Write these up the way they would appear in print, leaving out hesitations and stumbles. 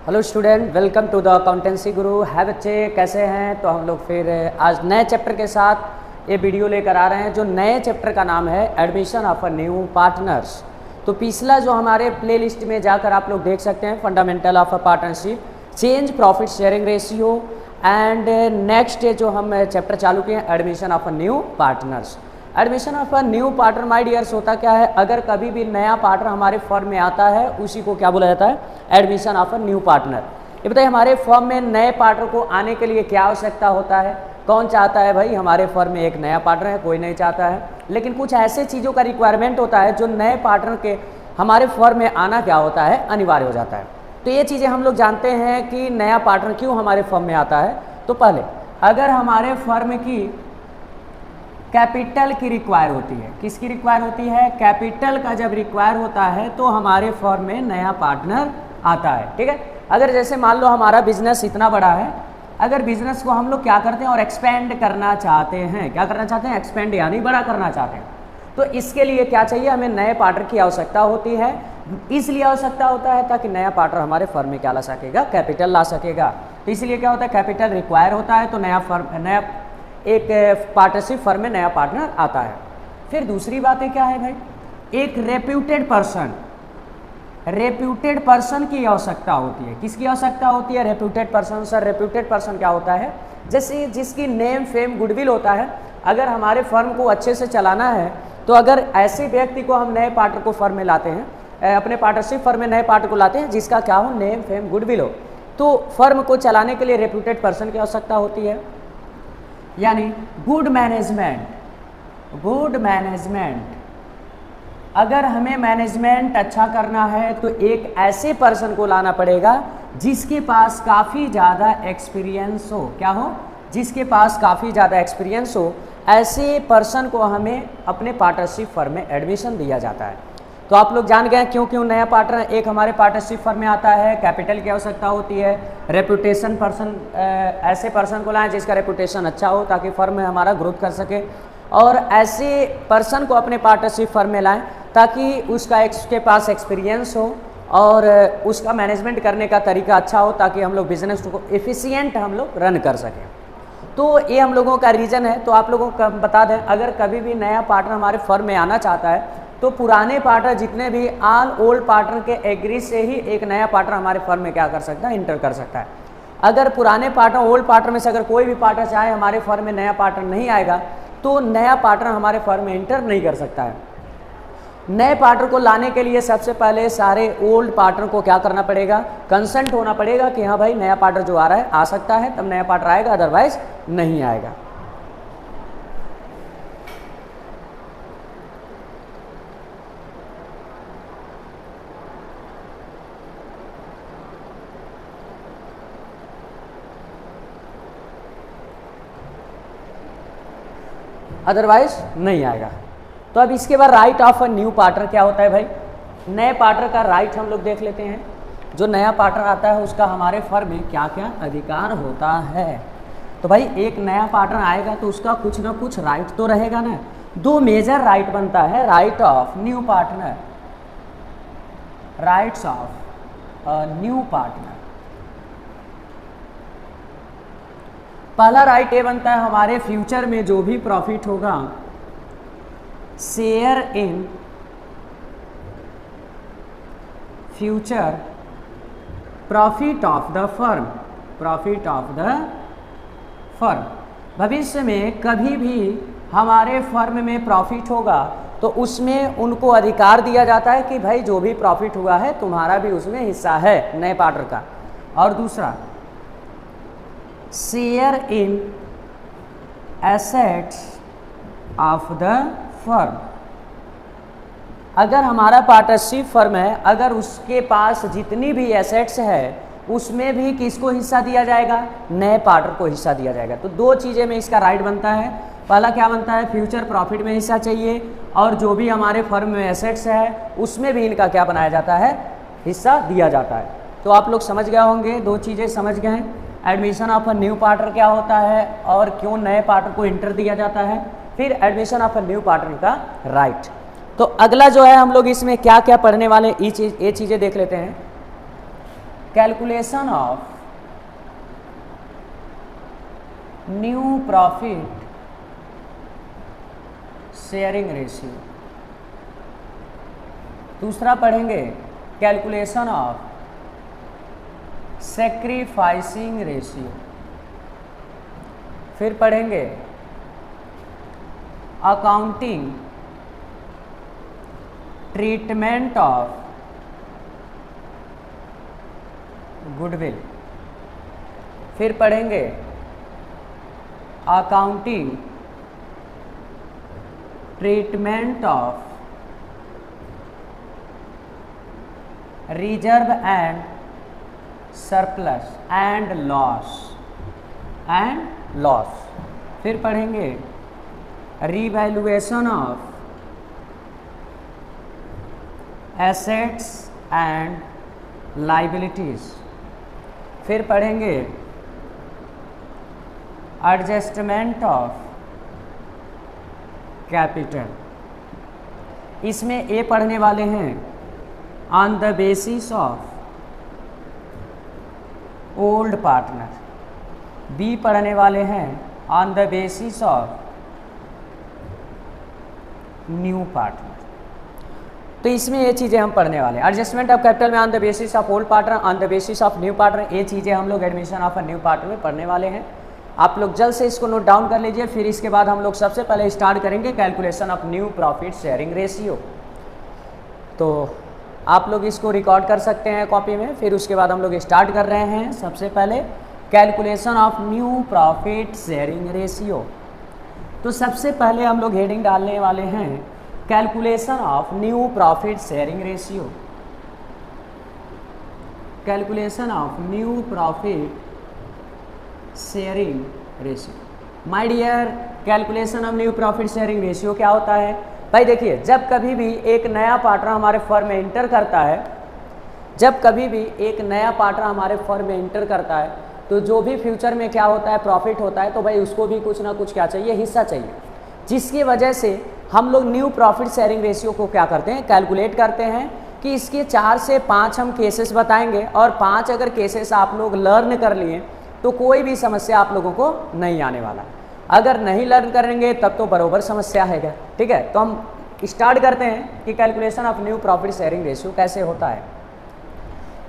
Hello student, welcome to the accountancy Guru. है बच्चे, कैसे हैं? तो हम लोग फिर आज नए चैप्टर के साथ ये वीडियो लेकर आ रहे हैं। जो नए चैप्टर का नाम है admission of a new partners. तो पिछला जो हमारे प्ले लिस्ट में जाकर आप लोग देख सकते हैं, fundamental of a partnership, change profit sharing ratio and next जो हम चैप्टर चालू किए हैं admission of a new partners. Admission of a new partner my dears होता क्या है? अगर कभी भी नया पार्टनर हमारे फर्म में आता है उसी को क्या बोला जाता है? Admission of a new partner. ये बताइए, हमारे फर्म में नए पार्टनर को आने के लिए क्या आवश्यकता होता है? कौन चाहता है भाई हमारे फर्म में एक नया पार्टनर है? कोई नहीं चाहता है। लेकिन कुछ ऐसे चीज़ों का रिक्वायरमेंट होता है जो नए पार्टनर के हमारे फर्म में आना क्या होता है? अनिवार्य हो जाता है। तो ये चीज़ें हम लोग जानते हैं कि नया पार्टनर क्यों हमारे फर्म में आता है। तो पहले अगर हमारे फर्म की कैपिटल की रिक्वायर होती है, किसकी रिक्वायर होती है? कैपिटल का जब रिक्वायर होता है तो हमारे फर्म में नया पार्टनर आता है। ठीक है। अगर जैसे मान लो हमारा बिजनेस इतना बड़ा है, अगर बिजनेस को हम लोग क्या करते हैं और एक्सपेंड करना चाहते हैं, क्या करना चाहते हैं? एक्सपेंड यानी बड़ा करना चाहते हैं। तो इसके लिए क्या चाहिए? हमें नए पार्टनर की आवश्यकता होती है। इसलिए आवश्यकता होता है ताकि नया पार्टनर हमारे फर्म में क्या ला सकेगा? कैपिटल ला सकेगा। तो इसलिए क्या होता है? कैपिटल रिक्वायर होता है तो नया एक पार्टनरशिप फर्म में नया पार्टनर आता है। फिर दूसरी बातें क्या है भाई? एक रेप्यूटेड पर्सन की आवश्यकता होती है। किसकी आवश्यकता होती है? Reputed person. Sir reputed person क्या होता है? जैसे जिसकी नेम फेम गुडविल होता है। अगर हमारे फर्म को अच्छे से चलाना है तो अगर ऐसे व्यक्ति को हम नए पार्टनर को फर्म में लाते हैं, अपने पार्टनरशिप फर्म में नए पार्टनर को लाते हैं जिसका क्या हो? नेम फेम गुडविल हो, तो फर्म को चलाने के लिए रेप्यूटेड पर्सन की आवश्यकता होती है। यानी गुड मैनेजमेंट। अगर हमें मैनेजमेंट अच्छा करना है तो एक ऐसे पर्सन को लाना पड़ेगा जिसके पास काफ़ी ज़्यादा एक्सपीरियंस हो। क्या हो? जिसके पास काफ़ी ज़्यादा एक्सपीरियंस हो, ऐसे पर्सन को हमें अपने पार्टनरशिप फर्म में एडमिशन दिया जाता है। तो आप लोग जान गए क्यों नया पार्टनर एक हमारे पार्टनरशिप फर्म में आता है। कैपिटल की आवश्यकता होती है। रेपुटेशन पर्सन, ऐसे पर्सन को लाएं जिसका रेपुटेशन अच्छा हो ताकि फर्म में हमारा ग्रोथ कर सके। और ऐसे पर्सन को अपने पार्टनरशिप फर्म में लाएं ताकि उसके पास एक्सपीरियंस हो और उसका मैनेजमेंट करने का तरीका अच्छा हो ताकि हम लोग बिजनेस को एफिशिएंट हम लोग रन कर सकें। तो ये हम लोगों का रीज़न है। तो आप लोगों को बता दें, अगर कभी भी नया पार्टनर हमारे फर्म में आना चाहता है तो पुराने पार्टनर जितने भी ऑल ओल्ड पार्टनर के एग्री से ही एक नया पार्टनर हमारे फर्म में क्या कर सकता है? इंटर कर सकता है। अगर पुराने पार्टनर ओल्ड पार्टनर में से अगर कोई भी पार्टनर चाहे हमारे फर्म में नया पार्टनर नहीं आएगा तो नया पार्टनर हमारे फर्म में इंटर नहीं कर सकता है। नए पार्टनर को लाने के लिए सबसे पहले सारे ओल्ड पार्टनर को क्या करना पड़ेगा? कंसेंट होना पड़ेगा कि हाँ भाई नया पार्टनर जो आ रहा है आ सकता है, तब नया पार्टनर आएगा, अदरवाइज नहीं आएगा। अदरवाइज नहीं आएगा। तो अब इसके बाद right of a new partner क्या होता है भाई? नए पार्टनर का राइट हम लोग देख लेते हैं। जो नया पार्टनर आता है उसका हमारे फर्म में क्या क्या अधिकार होता है। तो भाई एक नया पार्टनर आएगा तो उसका कुछ ना कुछ राइट तो रहेगा ना। दो मेजर राइट बनता है right of new partner, rights of a new partner. पहला राइट ये बनता है हमारे फ्यूचर में जो भी प्रॉफिट होगा, share in future profit of the firm, profit of the firm. भविष्य में कभी भी हमारे फर्म में प्रॉफिट होगा तो उसमें उनको अधिकार दिया जाता है कि भाई जो भी प्रॉफिट हुआ है तुम्हारा भी उसमें हिस्सा है नए पार्टनर का। और दूसरा, share in assets of the firm. अगर हमारा पार्टनरशिप फर्म है, अगर उसके पास जितनी भी एसेट्स है उसमें भी किसको हिस्सा दिया जाएगा? नए पार्टनर को हिस्सा दिया जाएगा। तो दो चीज़ें में इसका राइट बनता है। पहला क्या बनता है? फ्यूचर प्रॉफिट में हिस्सा चाहिए, और जो भी हमारे फर्म में एसेट्स है उसमें भी इनका क्या बनाया जाता है? हिस्सा दिया जाता है। तो आप लोग समझ गए होंगे, दो चीज़ें समझ गए हैं। Admission of a new partner क्या होता है और क्यों नए पार्टनर को इंटर दिया जाता है, फिर admission of a new partner का राइट। तो अगला जो है हम लोग इसमें क्या क्या पढ़ने वाले ये चीज़ें देख लेते हैं। Calculation of new profit sharing ratio. दूसरा पढ़ेंगे कैलकुलेशन ऑफ सैक्रिफाइसिंग रेशियो। फिर पढ़ेंगे अकाउंटिंग ट्रीटमेंट ऑफ गुडविल। फिर पढ़ेंगे accounting treatment of reserve and surplus and loss. फिर पढ़ेंगे revaluation of assets and liabilities. फिर पढ़ेंगे एडजस्टमेंट ऑफ कैपिटल। इसमें ए पढ़ने वाले हैं on the basis of old partner, B पढ़ने वाले हैं on the basis of new partner. तो इसमें ये चीज़ें हम पढ़ने वाले हैं। एडजस्टमेंट ऑफ कैपिटल में on the basis of old partner, on the basis of new partner, ये चीज़ें हम लोग admission of a new partner में पढ़ने वाले हैं। आप लोग जल्द से इसको नोट डाउन कर लीजिए। फिर इसके बाद हम लोग सबसे पहले स्टार्ट करेंगे calculation of new profit sharing ratio. तो आप लोग इसको रिकॉर्ड कर सकते हैं कॉपी में। फिर उसके बाद हम लोग स्टार्ट कर रहे हैं सबसे पहले calculation of new profit sharing ratio. तो सबसे पहले हम लोग हेडिंग डालने वाले हैं calculation of new profit sharing ratio. Calculation of new profit sharing ratio. My dear, calculation of new profit sharing ratio क्या होता है? भाई देखिए, जब कभी भी एक नया पार्टनर हमारे फर्म में इंटर करता है, जब कभी भी एक नया पार्टनर हमारे फर्म में इंटर करता है, तो जो भी फ्यूचर में क्या होता है, प्रॉफिट होता है, तो भाई उसको भी कुछ ना कुछ क्या चाहिए, हिस्सा चाहिए। जिसकी वजह से हम लोग न्यू प्रॉफिट शेयरिंग रेशियो को क्या करते हैं, कैलकुलेट करते हैं कि इसके 4 से 5 हम केसेस बताएंगे, और 5 अगर केसेस आप लोग लर्न कर लिए तो कोई भी समस्या आप लोगों को नहीं आने वाला। अगर नहीं लर्न करेंगे तब तो बरोबर समस्या है। ठीक है, तो हम स्टार्ट करते हैं कि calculation of new profit sharing ratio कैसे होता है।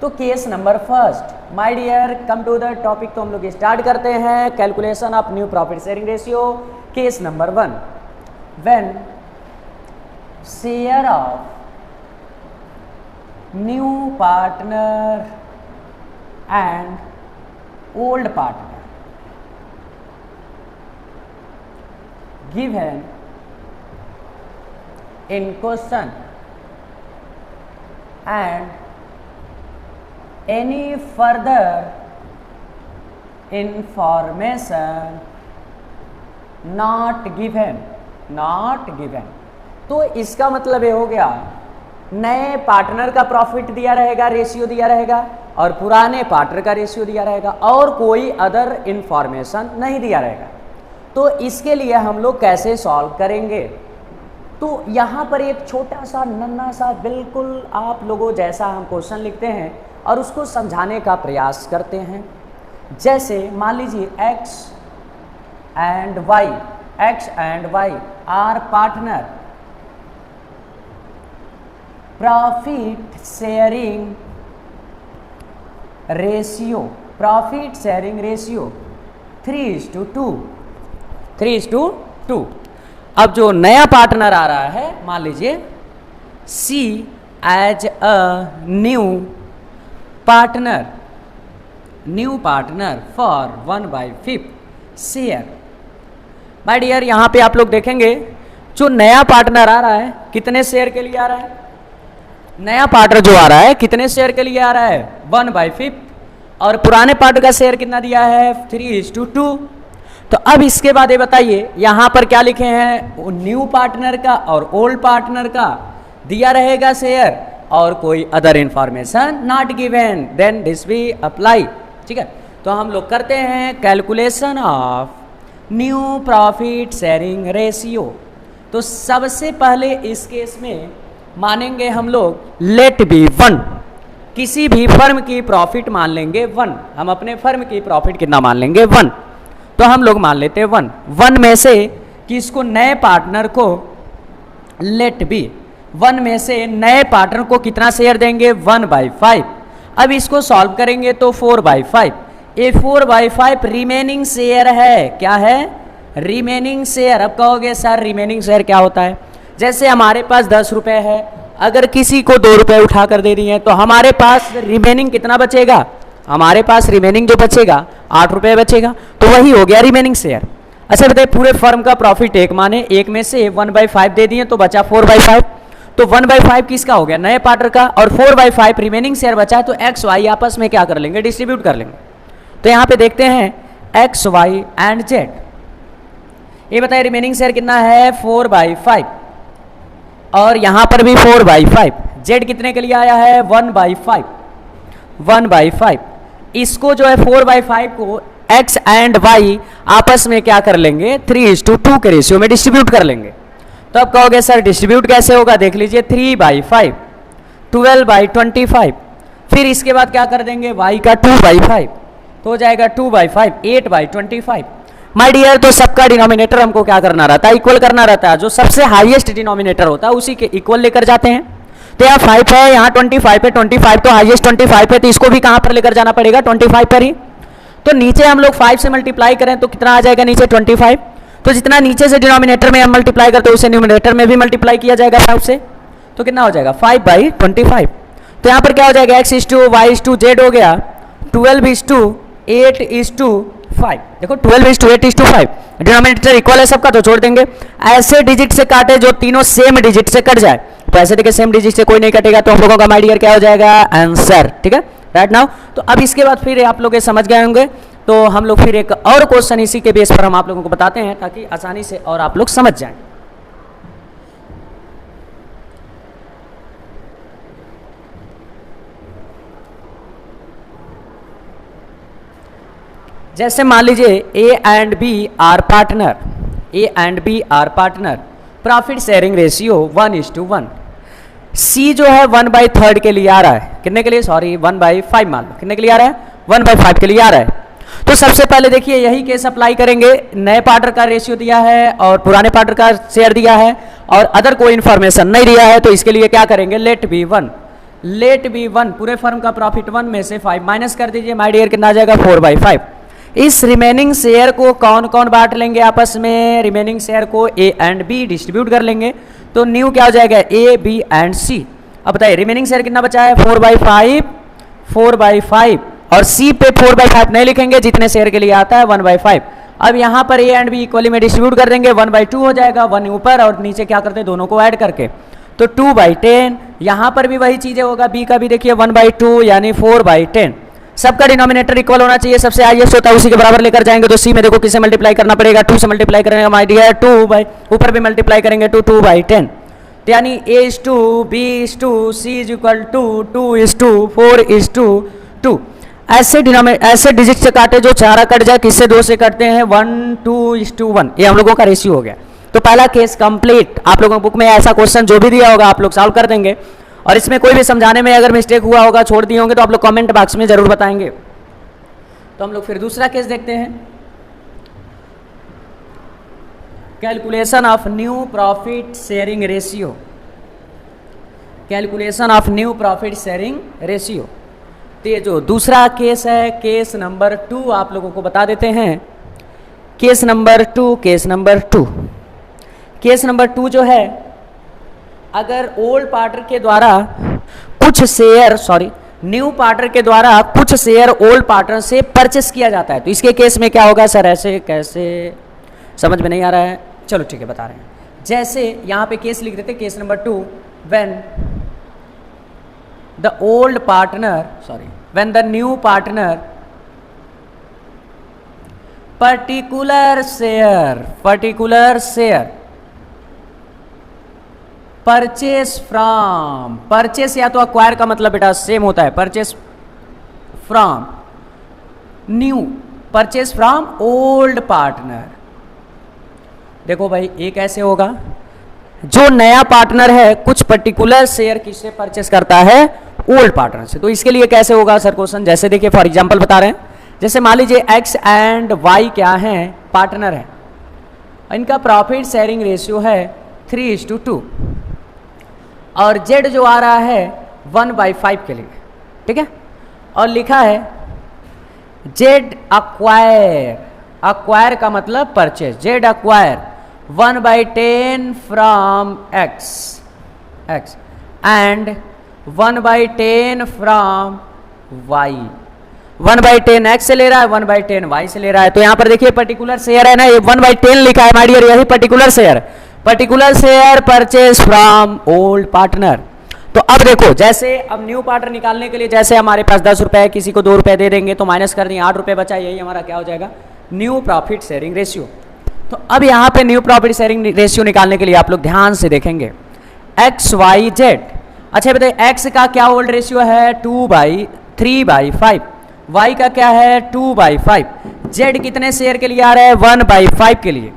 तो case number first, my dear, come to the topic. तो हम लोग स्टार्ट करते हैं calculation of new profit sharing ratio. Case number 1, when share of new partner and old partner given in question and any further information not given। तो इसका मतलब ये हो गया, नए पार्टनर का प्रॉफिट दिया रहेगा, रेशियो दिया रहेगा, और पुराने पार्टनर का रेशियो दिया रहेगा, और कोई अदर इंफॉर्मेशन नहीं दिया रहेगा। तो इसके लिए हम लोग कैसे सॉल्व करेंगे? तो यहाँ पर एक छोटा सा नन्हा सा बिल्कुल आप लोगों जैसा हम क्वेश्चन लिखते हैं और उसको समझाने का प्रयास करते हैं। जैसे मान लीजिए x and y are partner, profit sharing ratio 3:2। अब जो नया पार्टनर आ रहा है, मान लीजिए C as a new partner for 1/5 share. My dear, यहाँ पे आप लोग देखेंगे जो नया पार्टनर आ रहा है कितने शेयर के लिए आ रहा है? नया पार्टनर जो आ रहा है कितने शेयर के लिए आ रहा है? 1/5। और पुराने पार्टनर का शेयर कितना दिया है? 3:2। तो अब इसके बाद ये बताइए, यहाँ पर क्या लिखे हैं? न्यू पार्टनर का और ओल्ड पार्टनर का दिया रहेगा शेयर, और कोई other information not given, then this we apply. ठीक है, तो हम लोग करते हैं calculation of new profit sharing ratio. तो सबसे पहले इस केस में मानेंगे हम लोग लेट बी 1। किसी भी फर्म की प्रॉफिट मान लेंगे 1, हम अपने फर्म की प्रॉफिट कितना मान लेंगे 1, तो हम लोग मान लेते हैं 1 में से किसको, नए पार्टनर को, लेट बी 1 में से नए पार्टनर को कितना शेयर देंगे 1/5। अब इसको सॉल्व करेंगे तो 4/5, ये 4/5 रिमेनिंग शेयर है, क्या है, रिमेनिंग शेयर। अब कहोगे सर रिमेनिंग शेयर क्या होता है, जैसे हमारे पास 10 रुपए है, अगर किसी को 2 रुपए उठा कर दे दिए तो हमारे पास रिमेनिंग कितना बचेगा, हमारे पास रिमेनिंग जो बचेगा 8 रुपए बचेगा, तो वही हो गया रिमेनिंग शेयर। अच्छा बताइए, पूरे फर्म का प्रॉफिट 1 माने, 1 में से 1/5 दे दिए तो बचा 4/5, तो 1/5 किसका हो गया, नए पार्टनर का, और 4/5 रिमेनिंग शेयर बचा, तो एक्स वाई आपस में क्या कर लेंगे, डिस्ट्रीब्यूट कर लेंगे। तो यहाँ पे देखते हैं एक्स वाई एंड जेड, ये बताइए रिमेनिंग शेयर कितना है 4/5, और यहाँ पर भी 4/5, जेड कितने के लिए आया है 1/5, इसको जो है 4/5 को एक्स एंड वाई आपस में क्या कर लेंगे 3:2 के रेशियो में डिस्ट्रीब्यूट कर लेंगे। तो अब कहोगे सर डिस्ट्रीब्यूट कैसे होगा, देख लीजिए 3/5, 12/25, फिर इसके बाद क्या कर देंगे y का 2/5, तो हो जाएगा 2/5, 8/25। माय डियर, तो सबका डिनोमिनेटर हमको क्या करना रहता है, इक्वल करना रहता है, जो सबसे हाईएस्ट डिनोमिनेटर होता है उसी के इक्वल लेकर जाते हैं। तो यहाँ 5 है, यहाँ 25 है, 25 तो हाईएस्ट 25 है, तो इसको भी कहाँ पर लेकर जाना पड़ेगा 25 पर ही। तो नीचे हम लोग 5 से मल्टीप्लाई करें तो कितना आ जाएगा नीचे 25, तो जितना नीचे से डिनोमिनेटर में हम मल्टीप्लाई करते हैं उसे न्यूमिनेटर में भी मल्टीप्लाई किया जाएगा 5 से, तो कितना हो जाएगा 5/25। तो यहाँ पर क्या हो जाएगा x/y/z हो गया 12:8:5, देखो 12:8:5, डिनोमिनेटर इक्वल है सबका तो छोड़ देंगे। ऐसे डिजिट से काटे जो तीनों सेम डिजिट से कट जाए, तो ऐसे देखिए सेम डिजिट से कोई नहीं कटेगा, तो हम लोगों का माय डियर क्या हो जाएगा आंसर, ठीक है राइट नाउ। तो अब इसके बाद फिर आप लोग ये समझ गए होंगे, तो हम लोग फिर एक और क्वेश्चन इसी के बेस पर हम आप लोगों को बताते हैं ताकि आसानी से और आप लोग समझ जाएं। जैसे मान लीजिए A and B are partner, profit sharing ratio 1:1, C जो है 1/3 के लिए आ रहा है, कितने के लिए, सॉरी 1/5 मान लो, कितने के लिए आ रहा है 1/5 के लिए आ रहा है। तो सबसे पहले देखिए यही केस अप्लाई करेंगे, नए पार्टनर का रेशियो दिया है और पुराने पार्टनर का शेयर दिया है और अदर कोई इंफॉर्मेशन नहीं दिया है, तो इसके लिए क्या करेंगे लेट बी 1, पूरे फर्म का प्रॉफिट 1 में से 5 माइनस कर दीजिए, माय डियर कितना आ जाएगा 4/5। इस रिमेनिंग शेयर को कौन कौन बांट लेंगे आपस में, रिमेनिंग शेयर को ए एंड बी डिस्ट्रीब्यूट कर लेंगे, तो न्यू क्या हो जाएगा ए बी एंड सी। अब बताइए रिमेनिंग शेयर कितना बचा है 4/5, और सी पे 4/5 नहीं लिखेंगे, जितने शेयर के लिए आता है 1/5। अब यहाँ पर ए एंड बी इक्वली में डिस्ट्रीब्यूट कर देंगे, 1/2 हो जाएगा, 1 ऊपर और नीचे क्या करते हैं दोनों को ऐड करके, तो 2/10। यहाँ पर भी वही चीजें होगा, बी का भी देखिए 1/2 यानी 4/10। सबका डिनोमिनेटर इक्वल होना चाहिए, सबसे हाईएस्ट होता है उसी के बराबर लेकर जाएंगे, तो सी में देखो किससे मल्टीप्लाई करना पड़ेगा 2 से मल्टीप्लाई करेंगे माय डियर 2 ऊपर भी मल्टीप्लाई करेंगे 2/10, यानी A:2B:2C=2 ऐसे डिजिट से काटे जो चारा कट जाए, किससे 2 से कटते हैं 1:2:1, ये हम लोगों का रेशियो हो गया। तो पहला केस कंप्लीट। आप लोगों को बुक में ऐसा क्वेश्चन जो भी दिया होगा आप लोग सॉल्व कर देंगे, और इसमें कोई भी समझाने में अगर मिस्टेक हुआ होगा छोड़ दिए होंगे तो आप लोग कमेंट बॉक्स में जरूर बताएंगे। तो हम लोग फिर दूसरा केस देखते हैं, calculation of new profit sharing ratio. तो ये जो दूसरा केस है केस नंबर 2 आप लोगों को बता देते हैं। केस नंबर टू जो है, अगर ओल्ड पार्टनर के द्वारा कुछ शेयर न्यू पार्टनर के द्वारा कुछ शेयर ओल्ड पार्टनर से परचेस किया जाता है, तो इसके केस में क्या होगा सर, ऐसे कैसे समझ में नहीं आ रहा है, चलो ठीक है बता रहे हैं। जैसे यहाँ पे केस लिख देते case number 2, when the new partner particular share purchase या तो अक्वायर का मतलब बेटा सेम होता है, परचेस फ्रॉम ओल्ड पार्टनर। देखो भाई ये कैसे होगा, जो नया पार्टनर है कुछ पर्टिकुलर शेयर किससे परचेस करता है ओल्ड पार्टनर से। तो इसके लिए कैसे होगा सर क्वेश्चन, जैसे देखिए फॉर एग्जांपल बता रहे हैं, जैसे मान लीजिए x एंड y क्या है, पार्टनर है, इनका प्रॉफिट शेयरिंग रेशियो है 3:2 और z जो आ रहा है 1/5 के लिए, ठीक है, और लिखा है z अक्वायर, अक्वायर का मतलब purchase, z acquire 1/10 from x and 1/10 from y, 1/10 x से ले रहा है, 1/10 y से ले रहा है। तो यहां पर देखिए पर्टिकुलर शेयर है ना, ये 1/10 लिखा है माय डियर, यही particular share purchase from old partner. तो अब देखो, जैसे अब न्यू पार्टनर निकालने के लिए जैसे हमारे पास 10 रुपए, किसी को 2 रुपए दे देंगे तो माइनस कर देंगे, 8 रुपए बचा, यही हमारा क्या हो जाएगा, न्यू प्रॉफिट शेयरिंग रेशियो। तो अब यहाँ पे न्यू प्रॉफिट शेयरिंग रेशियो निकालने के लिए आप लोग ध्यान से देखेंगे एक्स वाई जेड। अच्छा बताइए, एक्स का क्या ओल्ड रेशियो है 2/3/5, वाई का क्या है 2/5, जेड कितने शेयर के लिए आ रहा है 1/5 के लिए।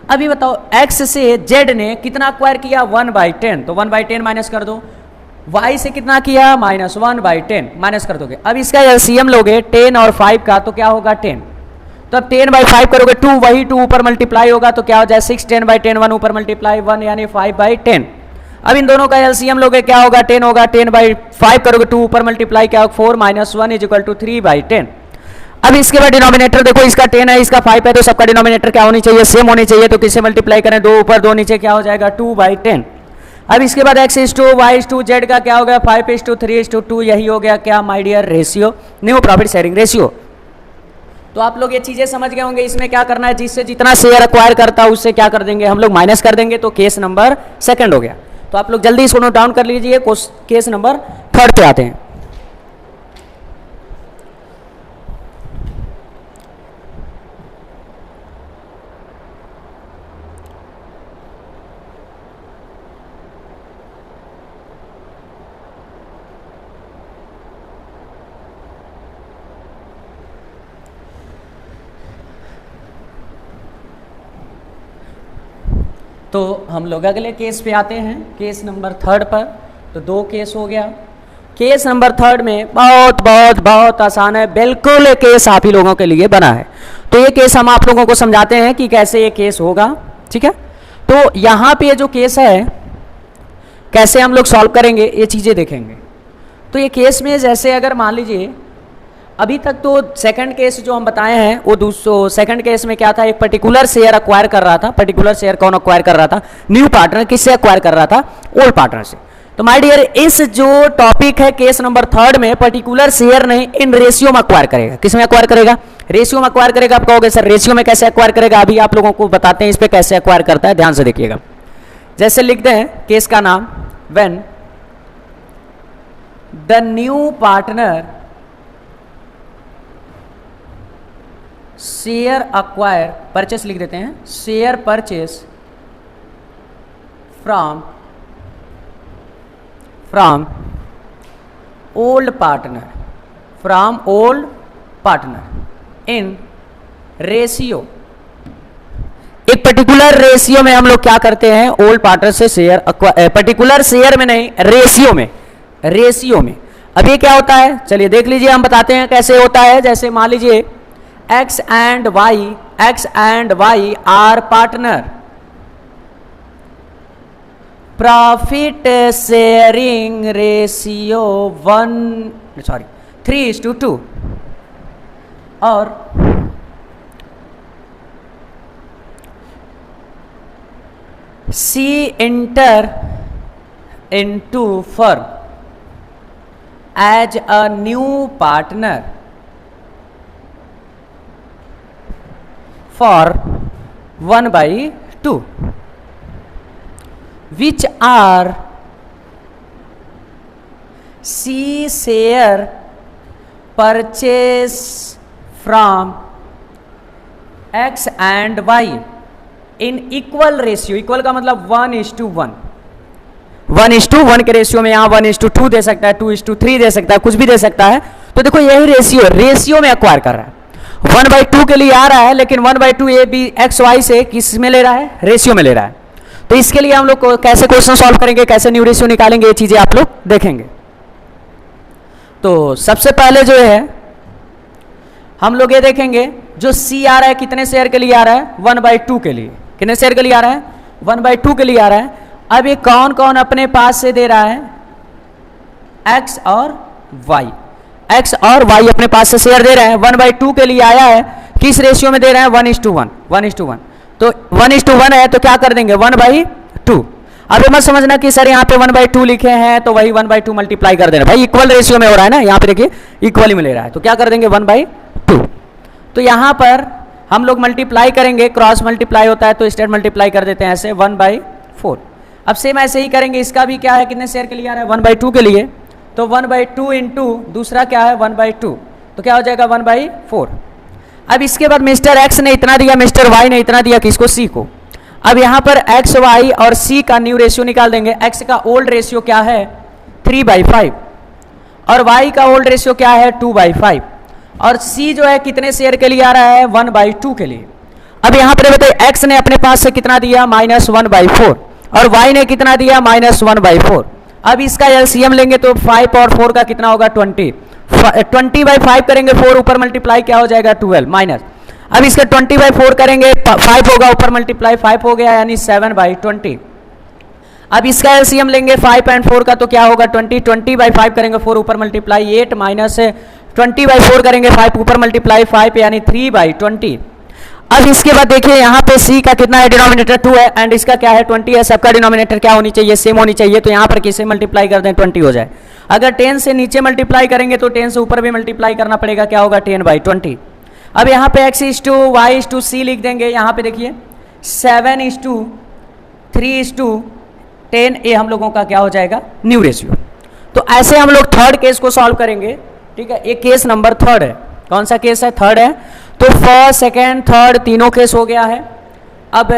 अभी बताओ एक्स से जेड ने कितना अक्वायर किया 1/10, तो 1/10 माइनस कर दो, y से कितना किया -1/10 माइनस कर दोगे। अब इसका एलसीएम लोगे 10 और 5 का, तो क्या होगा 10, तो अब 10/5 करोगे 2, वही 2 ऊपर मल्टीप्लाई होगा तो क्या हो जाए 6, 10/10 1 ऊपर मल्टीप्लाई 1 यानी 5/10। अब इन दोनों का एलसीएम लोगे क्या होगा 10 होगा, 10/5 करोगे 2 ऊपर मल्टीप्लाई क्या होगा 4 - 1 = 3/10। अब इसके बाद डिनोमिनेटर देखो, इसका 10 है इसका 5 है, तो सबका डिनोमिनेटर क्या होनी चाहिए सेम होनी चाहिए, तो किससे मल्टीप्लाई करें 2 ऊपर 2 नीचे क्या हो जाएगा 2/10। अब इसके बाद x:2 y:2 z का क्या हो गया 5:3:2, यही हो गया क्या my dear ratio, new profit sharing ratio. तो आप लोग ये चीजें समझ गए होंगे, इसमें क्या करना है, जिससे जितना शेयर अक्वायर करता है उससे क्या कर देंगे हम लोग माइनस कर देंगे, तो केस नंबर 2 हो गया। तो आप लोग जल्दी इसको नोट डाउन कर लीजिए, केस नंबर 3 पे आते हैं। तो हम लोग अगले केस पे आते हैं, केस नंबर 3 पर। तो 2 केस हो गया। केस नंबर 3 में बहुत बहुत बहुत आसान है, बिल्कुल ये केस आप ही लोगों के लिए बना है। तो ये केस हम आप लोगों को समझाते हैं कि कैसे ये केस होगा, ठीक है। तो यहाँ पे ये जो केस है कैसे हम लोग सॉल्व करेंगे ये चीज़ें देखेंगे। तो ये केस में जैसे अगर मान लीजिए अभी तक तो सेकंड केस जो हम बताए हैं वो सेकंड केस में क्या था, एक पर्टिकुलर शेयर अक्वायर कर रहा था। पर्टिकुलर शेयर कौन अक्वायर कर रहा था, न्यू पार्टनर। किससे अक्वायर कर रहा था, ओल्ड पार्टनर से। तो माय डियर इस जो टॉपिक है केस नंबर 3 में पर्टिकुलर शेयर नहीं इन रेशियो में अक्वायर करेगा। किस में अक्वायर करेगा, रेशियो में अक्वायर करेगा। आप कहोगे सर रेशियो में कैसे अक्वायर करेगा, अभी आप लोगों को बताते हैं इस पे कैसे अक्वायर करता है, ध्यान से देखिएगा। जैसे लिखते हैं केस का नाम, when the new partner share acquire, purchase लिख देते हैं, share purchase from old partner, from old partner in ratio. एक पर्टिकुलर रेशियो में हम लोग क्या करते हैं, ओल्ड पार्टनर से शेयर अक्वायर, पर्टिकुलर शेयर में नहीं रेशियो में, रेशियो में। अब ये क्या होता है चलिए देख लीजिए, हम बताते हैं कैसे होता है। जैसे मान लीजिए x and y are partner, profit sharing ratio 3:2 और C enter into firm as a new partner for 1/2, which are C share purchase from x and y in equal ratio। Equal का मतलब 1:1, 1:1 के रेशियो में, यहाँ 1:2 दे सकता है, 2:3 दे सकता है, कुछ भी दे सकता है। तो देखो यही रेशियो में अक्वायर कर रहा है। 1/2 के लिए आ रहा है, लेकिन 1/2 ये भी एक्स वाई से किस में ले रहा है, रेशियो में ले रहा है। तो इसके लिए हम लोग कैसे क्वेश्चन सॉल्व करेंगे, कैसे न्यू रेशियो निकालेंगे, ये चीजें आप लोग देखेंगे। तो सबसे पहले जो है हम लोग ये देखेंगे जो सी आ रहा है कितने शेयर के लिए आ रहा है 1/2 के लिए, कितने शेयर के लिए आ रहा है 1/2 के लिए आ रहा है। अब ये कौन कौन अपने पास से दे रहा है x और y, x और y अपने पास से शेयर दे रहे हैं 1/2 के लिए आया है, किस रेशियो में दे रहे हैं 1:1, 1:1, तो 1:1 है तो क्या कर देंगे 1/2। अब मत समझना कि सर यहाँ पे 1/2 लिखे हैं तो वही 1/2 मल्टीप्लाई कर देना, भाई इक्वल रेशियो में हो रहा है ना, यहाँ पे देखिए इक्वली में ले रहा है तो क्या कर देंगे 1/2। तो यहाँ पर हम लोग मल्टीप्लाई करेंगे, क्रॉस मल्टीप्लाई होता है तो स्टेट मल्टीप्लाई कर देते हैं ऐसे 1/4। अब सेम ऐसे ही करेंगे, इसका भी क्या है कितने शेयर के लिए आ रहा है 1/2 के लिए, तो 1/2 इंटू दूसरा क्या है 1/2 तो क्या हो जाएगा 1/4। अब इसके बाद मिस्टर एक्स ने इतना दिया, मिस्टर वाई ने इतना दिया, किसको सी को। अब यहाँ पर एक्स वाई और सी का न्यू रेशियो निकाल देंगे। एक्स का ओल्ड रेशियो क्या है 3/5 और वाई का ओल्ड रेशियो क्या है 2/5 और सी जो है कितने शेयर के लिए आ रहा है 1/2 के लिए। अब यहाँ पर बताइए एक्स ने अपने पास से कितना दिया -1/4 और वाई ने कितना दिया -1/4। अब इसका एलसीएम लेंगे तो 5 और 4 का कितना होगा 20, 20/5 करेंगे 4 ऊपर मल्टीप्लाई क्या हो जाएगा 12 माइनस। अब इसका 20/4 करेंगे 5 होगा ऊपर मल्टीप्लाई 5 हो गया यानी 7/20। अब इसका एलसीएम लेंगे 5 और 4 का तो क्या होगा 20, 20/5 करेंगे 4 ऊपर मल्टीप्लाई 8 माइनस 20/4 करेंगे 5 ऊपर मल्टीप्लाई 5 यानी 3/20। अब इसके बाद देखिए यहाँ पे c का कितना है डिनोमिनेटर 2 है एंड इसका क्या है 20 है, सबका डिनोमिनेटर क्या होनी चाहिए सेम होनी चाहिए, तो यहाँ पर किसे मल्टीप्लाई कर दें 20 हो जाए। अगर 10 से नीचे मल्टीप्लाई करेंगे तो 10 से ऊपर भी मल्टीप्लाई करना पड़ेगा, क्या होगा 10/20। अब यहाँ पे x/y/c लिख देंगे, यहाँ पे देखिए 7:3:10 ये हम लोगों का क्या हो जाएगा न्यू रेशियो। तो ऐसे हम लोग थर्ड केस को सॉल्व करेंगे, ठीक है। एक केस नंबर थर्ड है, कौन सा केस है थर्ड है, तो फर्स्ट सेकेंड थर्ड तीनों केस हो गया है। अब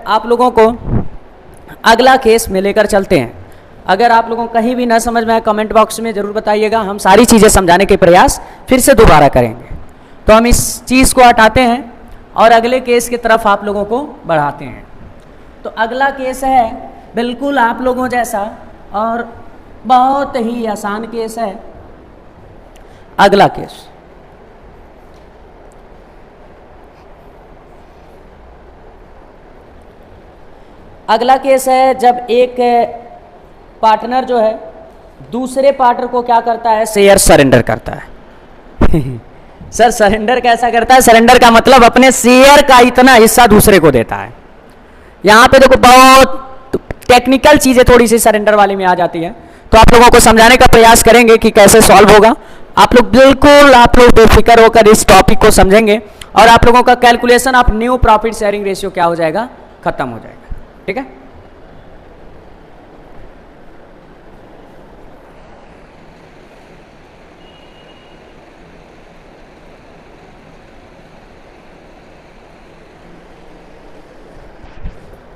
आप लोगों को अगला केस में लेकर चलते हैं। अगर आप लोगों को कहीं भी ना समझ में आए कमेंट बॉक्स में ज़रूर बताइएगा, हम सारी चीज़ें समझाने के प्रयास फिर से दोबारा करेंगे। तो हम इस चीज़ को हटाते हैं और अगले केस की तरफ आप लोगों को बढ़ाते हैं। तो अगला केस है बिल्कुल आप लोगों जैसा और बहुत ही आसान केस है। अगला केस है जब एक पार्टनर जो है दूसरे पार्टनर को क्या करता है शेयर सरेंडर करता है। सर सरेंडर कैसा करता है, सरेंडर का मतलब अपने शेयर का इतना हिस्सा दूसरे को देता है। यहाँ पे देखो बहुत टेक्निकल चीज़ें थोड़ी सी सरेंडर वाले में आ जाती है, तो आप लोगों को समझाने का प्रयास करेंगे कि कैसे सॉल्व होगा। आप लोग बिल्कुल आप लोग बेफिक्र होकर इस टॉपिक को समझेंगे और आप लोगों का calculation of new profit sharing ratio क्या हो जाएगा खत्म हो जाएगा, ठीक है।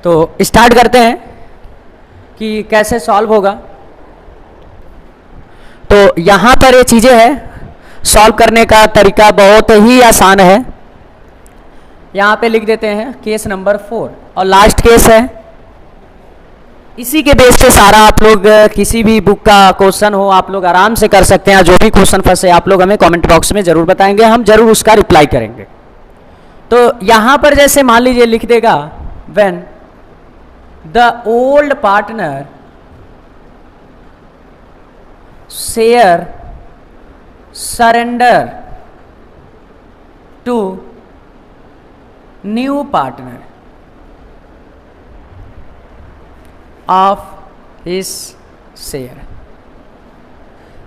तो स्टार्ट करते हैं कि कैसे सॉल्व होगा। तो यहां पर ये चीजें हैं, सॉल्व करने का तरीका बहुत ही आसान है। यहां पे लिख देते हैं केस नंबर 4 और लास्ट केस है। इसी के बेस पे सारा आप लोग किसी भी बुक का क्वेश्चन हो आप लोग आराम से कर सकते हैं। जो भी क्वेश्चन फंसे आप लोग हमें कमेंट बॉक्स में जरूर बताएंगे, हम जरूर उसका रिप्लाई करेंगे। तो यहां पर जैसे मान लीजिए लिख देगा when the old partner share surrender to new partner of his share.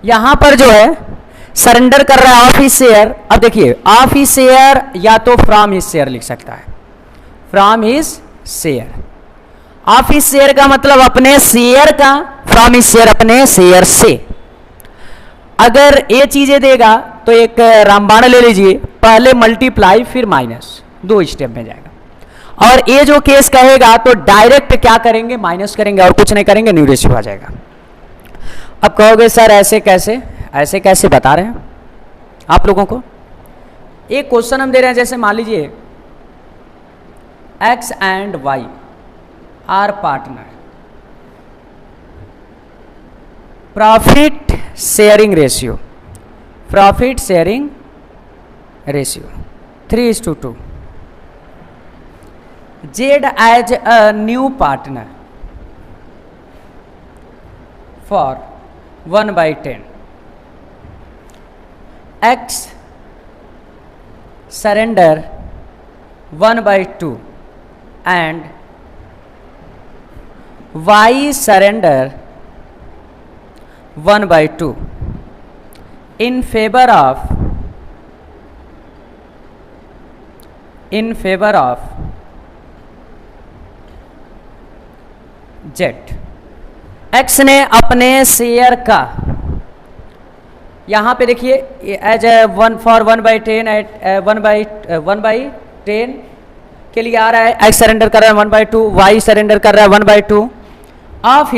यहां पर जो है सरेंडर कर रहा है ऑफ हिज शेयर। अब देखिए ऑफ हिज शेयर या तो फ्रॉम हिज शेयर लिख सकता है, from his share. Of his share का मतलब अपने शेयर का, फ्रॉम हिज शेयर अपने शेयर से। अगर ये चीजें देगा तो एक रामबाण ले लीजिए, पहले मल्टीप्लाई फिर माइनस, 2 स्टेप में जाएगा। और ये जो केस कहेगा तो डायरेक्ट क्या करेंगे माइनस करेंगे और कुछ नहीं करेंगे, न्यू रेशियो आ जाएगा। अब कहोगे सर ऐसे कैसे बता रहे हैं आप लोगों को। एक क्वेश्चन हम दे रहे हैं, जैसे मान लीजिए x and y are partner, profit sharing ratio profit sharing ratio 3:2. Z as a new partner for 1/10. X surrender 1/2 and Y surrender 1/2 in favor of Z. X ने अपने शेयर का, यहां पे देखिए एज ए 1 फॉर 1/10 एट 1/10 के लिए आ रहा है, X सरेंडर कर रहा है 1/2, Y सरेंडर कर रहा है 1/2 of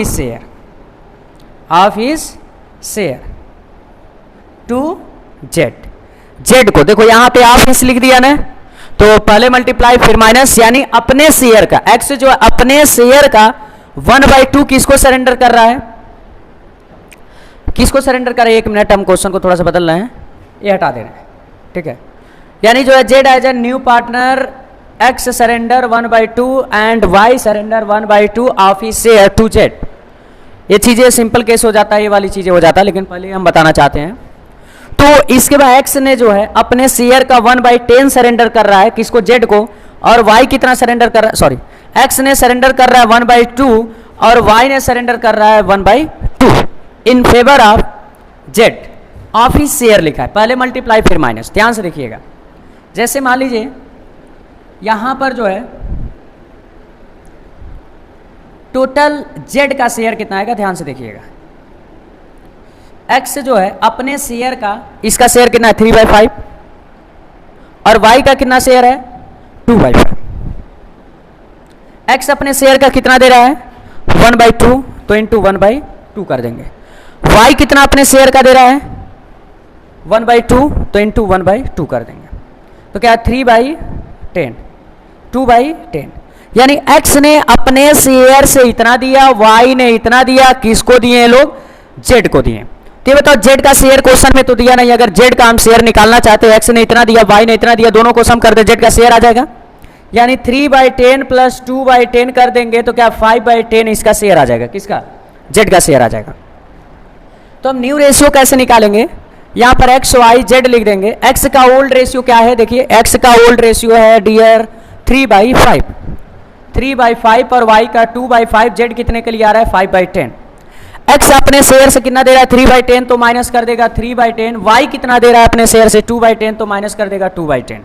his share to Z को। देखो यहां पे ऑफ हिज लिख दिया ना, तो पहले मल्टीप्लाई फिर माइनस, यानी अपने शेयर का, X जो है अपने शेयर का 1/2 किसको सरेंडर कर रहा है, किसको सरेंडर कर रहा है। 1 मिनट, हम क्वेश्चन को थोड़ा सा बदल रहे हैं, ये हटा दे रहे हैं, ठीक है। यानी जो है Z as a new partner, X surrender 1/2 and Y surrender 1/2 of his share to Z। ये चीजें सिंपल केस हो जाता है, ये वाली चीजें हो जाता है, लेकिन पहले हम बताना चाहते हैं। तो इसके बाद X ने जो है अपने शेयर का 1/10 सरेंडर कर रहा है किसको, Z को, और Y कितना सरेंडर कर रहा है, सॉरी X ने सरेंडर कर रहा है 1/2 और Y ने सरेंडर कर रहा है 1/2 in favour of Z of his share लिखा है, पहले मल्टीप्लाई फिर माइनस। ध्यान से देखिएगा, जैसे मान लीजिए यहां पर जो है टोटल Z का शेयर कितना आएगा, ध्यान से देखिएगा। X जो है अपने शेयर का, इसका शेयर कितना है 3/5 और Y का कितना शेयर है 2/5। X अपने शेयर का कितना दे रहा है 1/2, तो इंटू 1/2 कर देंगे। Y कितना अपने शेयर का दे रहा है 1/2, तो इंटू 1/2 कर देंगे। तो क्या 3/10, 2/10, यानी X ने अपने शेयर से इतना दिया, Y ने इतना दिया, किसको दिए हैं लोग, Z को दिए। तो ये बताओ Z का शेयर क्वेश्चन में तो दिया नहीं, अगर Z का हम शेयर निकालना चाहते हैं, X ने इतना दिया, Y ने इतना दिया, दोनों को सम कर दे, Z का शेयर आ जाएगा। यानी 3/10 प्लस 2/10 कर देंगे तो क्या 5/10 इसका शेयर आ जाएगा, किसका, Z का शेयर आ जाएगा। तो हम न्यू रेशियो कैसे निकालेंगे, यहां पर X Y Z लिख देंगे। X का ओल्ड रेशियो क्या है, देखिए X का ओल्ड रेशियो है डियर 3/5 और Y का 2/5, Z कितने के लिए आ रहा है 5/10। X अपने शेयर से कितना दे रहा है 3/10, तो माइनस कर देगा 3/10। Y कितना दे रहा है अपने शेयर से 2/10, तो माइनस कर देगा 2/10।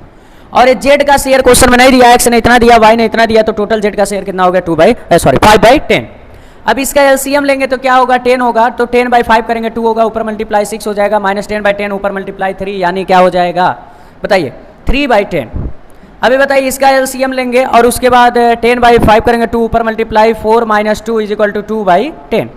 और ये Z का शेयर क्वेश्चन में नहीं दिया, X ने इतना दिया, Y ने इतना दिया, तो टोटल Z का शेयर कितना हो गया 5/10। अब इसका एलसीएम लेंगे तो क्या होगा 10 होगा, तो 10/5 करेंगे 2 होगा, ऊपर मल्टीप्लाई 6 हो जाएगा, माइनस 10/10 ऊपर मल्टीप्लाई 3, यानी क्या हो जाएगा बताइए 3/10। अभी बताइए इसका एलसीएम लेंगे और उसके बाद 10/5 करेंगे, 2 ऊपर multiply 4 minus 2 is equal to 2/10।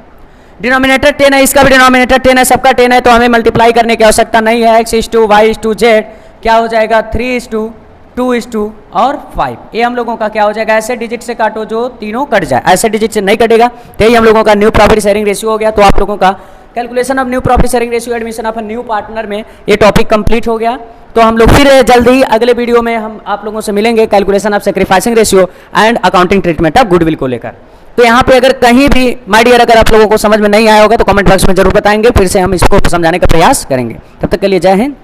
Denominator 10 है, इसका भी डिनोमिनेटर 10 है, सबका 10 है, तो हमें मल्टीप्लाई करने की आवश्यकता नहीं है। X/Y/Z क्या हो जाएगा 3:2 और 5। ये हम लोगों का क्या हो जाएगा, ऐसे डिजिट से काटो जो तीनों कट जाए, ऐसे डिजिट से नहीं कटेगा, तो यही हम लोगों का न्यू प्रॉफिट शेयरिंग रेशियो हो गया। तो आप लोगों का calculation of new profit sharing ratio admission of new partner में ये टॉपिक कंप्लीट हो गया। तो हम लोग फिर जल्द ही अगले वीडियो में हम आप लोगों से मिलेंगे calculation of sacrificing ratio and accounting treatment of goodwill को लेकर। तो यहाँ पे अगर कहीं भी माय डियर अगर आप लोगों को समझ में नहीं आया होगा तो कमेंट बॉक्स में जरूर बताएंगे, फिर से हम इसको समझाने का प्रयास करेंगे। तब तक के लिए जय हिंद।